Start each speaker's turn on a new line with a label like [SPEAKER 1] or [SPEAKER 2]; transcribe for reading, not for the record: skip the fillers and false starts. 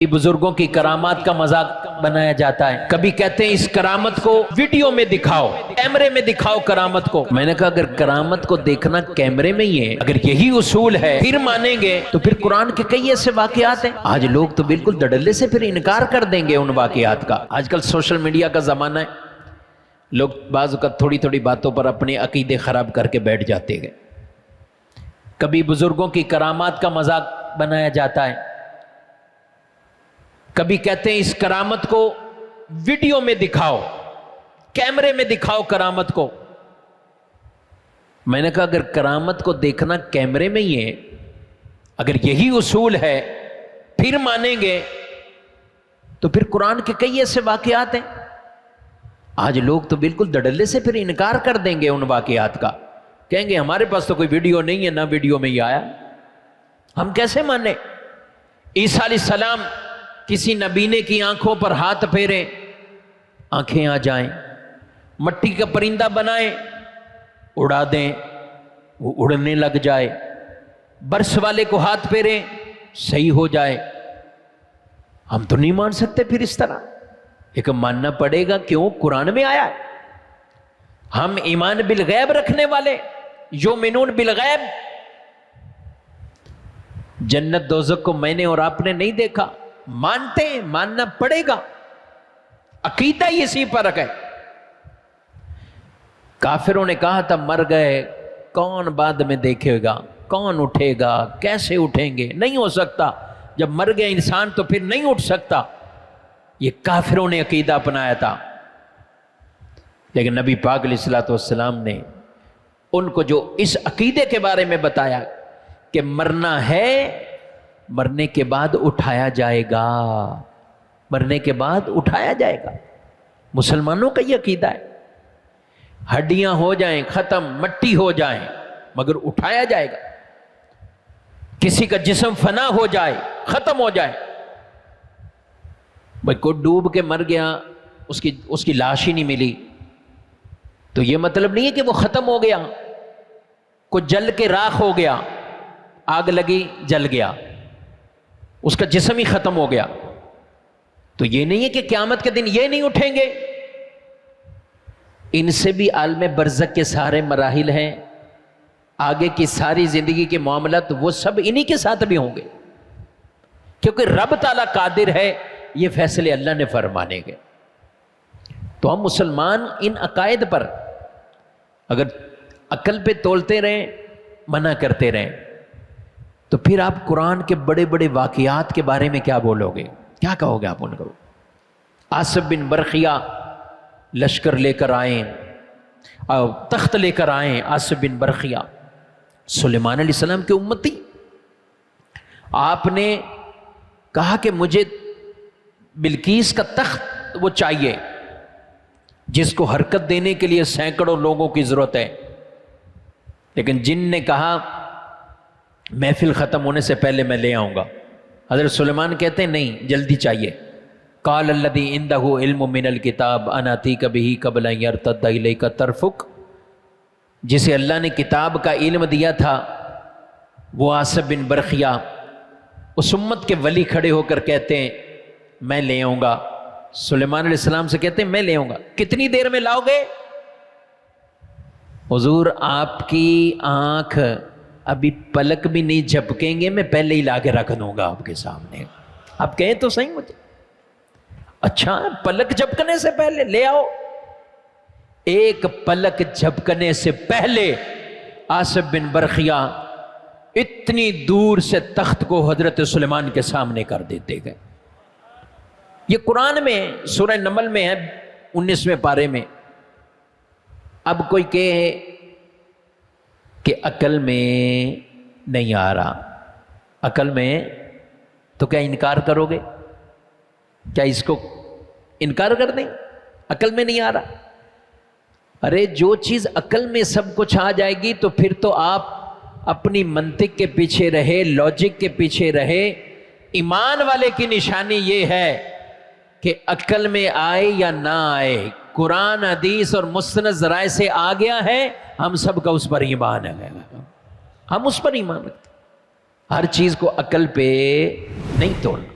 [SPEAKER 1] बुजुर्गों की करामात का मजाक बनाया जाता है। कभी कहते हैं इस करामत को वीडियो में दिखाओ, कैमरे में दिखाओ करामत को। मैंने कहा अगर करामत को देखना कैमरे में ही है, अगर यही उसूल है फिर मानेंगे तो फिर कुरान के कई ऐसे वाकयात हैं। आज लोग तो बिल्कुल धड़ल्ले से फिर इनकार कर देंगे उन वाकयात का। आजकल सोशल मीडिया का जमाना है, लोग बाज़ वक़्त थोड़ी थोड़ी बातों पर अपने अकीदे खराब करके बैठ जाते हैं। कभी बुजुर्गों की करामात का मजाक बनाया जाता है, कभी कहते हैं इस करामत को वीडियो में दिखाओ, कैमरे में दिखाओ करामत को। मैंने कहा अगर करामत को देखना कैमरे में ही है, अगर यही उसूल है फिर मानेंगे तो फिर कुरान के कई ऐसे वाकयात हैं। आज लोग तो बिल्कुल धड़ल्ले से फिर इनकार कर देंगे उन वाकयात का, कहेंगे हमारे पास तो कोई वीडियो नहीं है, ना वीडियो में ही आया, हम कैसे माने। ईसा अलैहिस्सलाम किसी नबीने की आंखों पर हाथ फेरे, आंखें आ जाएं, मट्टी का परिंदा बनाएं, उड़ा दें, वो उड़ने लग जाए, बर्स वाले को हाथ फेरे, सही हो जाए। हम तो नहीं मान सकते फिर इस तरह, लेकिन मानना पड़ेगा, क्यों, कुरान में आया है। हम ईमान बिल गैब रखने वाले, युमिनून बिल गैब। जन्नत दोज़ख को मैंने और आपने नहीं देखा, मानते हैं, मानना पड़ेगा, अकीदा ही इसी पर है। काफिरों ने कहा था मर गए, कौन बाद में देखेगा, कौन उठेगा, कैसे उठेंगे, नहीं हो सकता, जब मर गया इंसान तो फिर नहीं उठ सकता। ये काफिरों ने अकीदा अपनाया था। लेकिन नबी पाक अलैहिस्सलातु वस्सलाम ने उनको जो इस अकीदे के बारे में बताया कि मरना है, मरने के बाद उठाया जाएगा, मरने के बाद उठाया जाएगा। मुसलमानों का ये अकीदा है, हड्डियां हो जाएं खत्म, मट्टी हो जाएं, मगर उठाया जाएगा। किसी का जिस्म फना हो जाए, खत्म हो जाए, भाई को डूब के मर गया, उसकी लाश ही नहीं मिली, तो ये मतलब नहीं है कि वो खत्म हो गया। को जल के राख हो गया, आग लगी जल गया, उसका जिस्म ही खत्म हो गया, तो ये नहीं है कि क़यामत के दिन ये नहीं उठेंगे। इनसे भी आलम बरज़ख के सारे मराहिल हैं, आगे की सारी जिंदगी के मामला तो वो सब इन्हीं के साथ भी होंगे, क्योंकि रब ताला कादिर है, ये फैसले अल्लाह ने फरमाने के। तो हम मुसलमान इन अकायद पर अगर अकल पे तोलते रहें, मना करते रहें, तो फिर आप कुरान के बड़े बड़े वाकयात के बारे में क्या बोलोगे, क्या कहोगे आप उनको। आसिफ बिन बरखिया लश्कर लेकर आए, तख्त लेकर आए, आसिफ बिन बरखिया सुलेमान अलैहिस्सलाम के उम्मती। आपने कहा कि मुझे बिल्कीस का तख्त वो चाहिए, जिसको हरकत देने के लिए सैकड़ों लोगों की जरूरत है। लेकिन जिन ने कहा महफिल ख़त्म होने से पहले मैं ले आऊँगा। हज़रत सुलेमान कहते हैं नहीं, जल्दी चाहिए। काल अल्लज़ी इंदहु इल्मु मिनल किताब अना अतीका बिही क़ब्ल अन यर्तद्द इलैका तरफ़ुक, जिसे अल्लाह ने किताब का इल्म दिया था, वो आसिफ बिन बरखिया उस उम्मत के वली खड़े होकर कहते हैं मैं ले आऊँगा। सुलेमान अलैहिस्सलाम से कहते हैं मैं ले आऊँगा। कितनी देर में लाओगे? हुज़ूर आपकी आँख अभी पलक भी नहीं झपकेंगे, मैं पहले ही लाके रख दूंगा आपके सामने। आप कहें तो सही मुझे, अच्छा पलक झपकने से पहले ले आओ। एक पलक झपकने से पहले आसिफ बिन बरखिया इतनी दूर से तख्त को हजरत सुलेमान के सामने कर देते गए। ये कुरान में सूरह नमल में है, 19वें पारे में। अब कोई कहे कि अकल में नहीं आ रहा, अकल में, तो क्या इनकार करोगे? क्या इसको इनकार कर दें? अकल में नहीं आ रहा। अरे जो चीज़ अकल में सब कुछ आ जाएगी तो फिर तो आप अपनी मंतिक के पीछे रहे, लॉजिक के पीछे रहे। ईमान वाले की निशानी ये है कि अकल में आए या ना आए, कुरान हदीस और मुस्तनद ज़राए से आ गया है, हम सब का उस पर ईमान है, हम उस पर ईमान रखते। हर चीज़ को अकल पे नहीं तोड़ना।